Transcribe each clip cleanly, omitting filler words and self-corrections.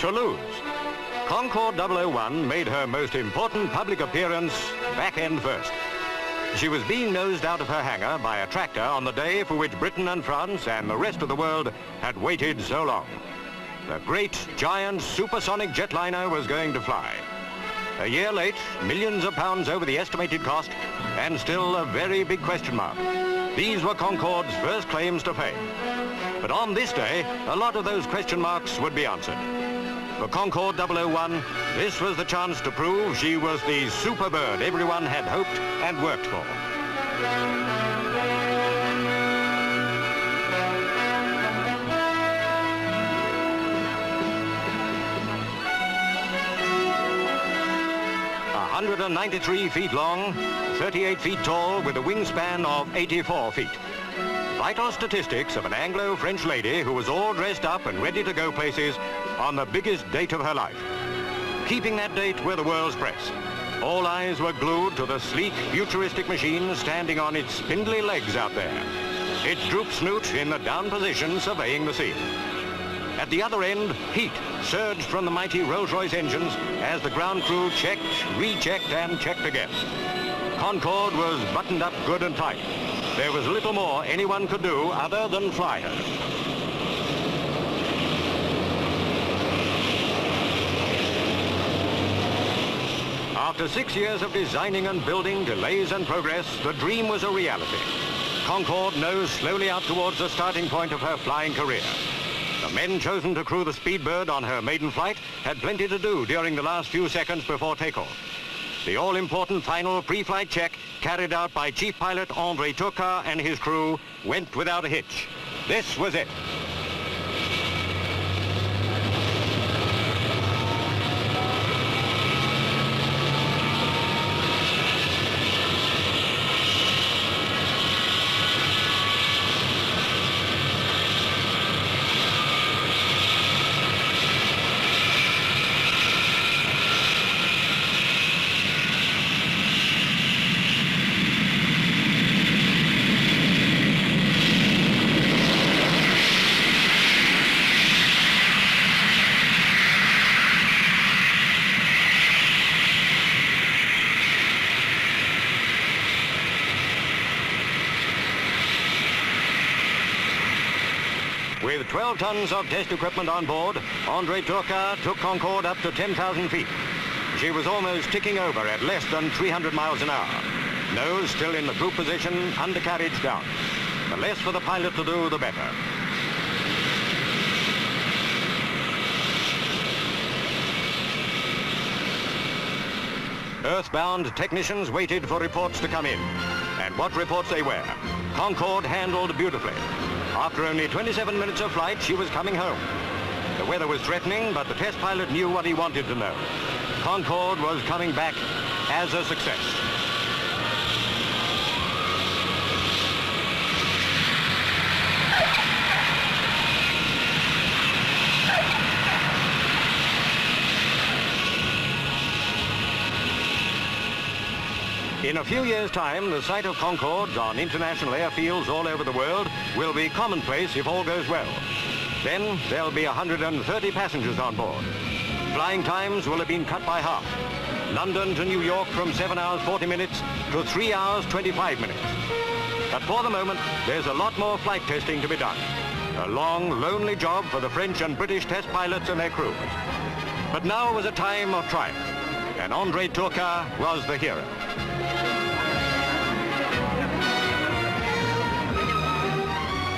to lose. Concorde 001 made her most important public appearance back end first. She was being nosed out of her hangar by a tractor on the day for which Britain and France and the rest of the world had waited so long. The great, giant, supersonic jetliner was going to fly. A year late, millions of pounds over the estimated cost, and still a very big question mark. These were Concorde's first claims to fame. But on this day, a lot of those question marks would be answered. For Concorde 001, this was the chance to prove she was the super bird everyone had hoped and worked for. "193 feet long, 38 feet tall, with a wingspan of 84 feet. Vital statistics of an Anglo-French lady who was all dressed up and ready to go places on the biggest date of her life. Keeping that date were the world's press. All eyes were glued to the sleek, futuristic machine standing on its spindly legs out there, its droop snoot in the down position surveying the scene. At the other end, heat surged from the mighty Rolls-Royce engines as the ground crew checked, rechecked, and checked again. Concorde was buttoned up good and tight. There was little more anyone could do other than fly her. After 6 years of designing and building, delays and progress, the dream was a reality. Concorde nosed slowly out towards the starting point of her flying career. The men chosen to crew the Speedbird on her maiden flight had plenty to do during the last few seconds before takeoff. The all-important final pre-flight check carried out by Chief Pilot André Turcat and his crew went without a hitch. This was it. With 12 tons of test equipment on board, André Turcat took Concorde up to 10,000 feet. She was almost ticking over at less than 300 miles an hour. Nose still in the droop position, undercarriage down. The less for the pilot to do, the better. Earthbound technicians waited for reports to come in. And what reports they were. Concorde handled beautifully. After only 27 minutes of flight, she was coming home. The weather was threatening, but the test pilot knew what he wanted to know. Concorde was coming back as a success. In a few years' time, the sight of Concordes on international airfields all over the world will be commonplace if all goes well. Then there'll be 130 passengers on board. Flying times will have been cut by half. London to New York from 7 hours 40 minutes to 3 hours 25 minutes. But for the moment, there's a lot more flight testing to be done. A long, lonely job for the French and British test pilots and their crews. But now was a time of triumph, and André Turcat was the hero.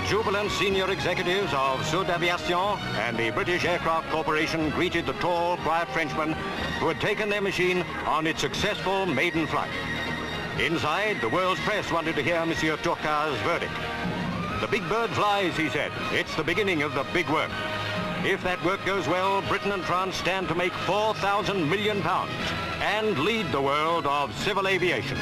Jubilant senior executives of Sud Aviation and the British Aircraft Corporation greeted the tall, quiet Frenchman who had taken their machine on its successful maiden flight. Inside, the world's press wanted to hear Monsieur Turcat's verdict. "The big bird flies," he said. "It's the beginning of the big work. If that work goes well, Britain and France stand to make £4,000 million and lead the world of civil aviation."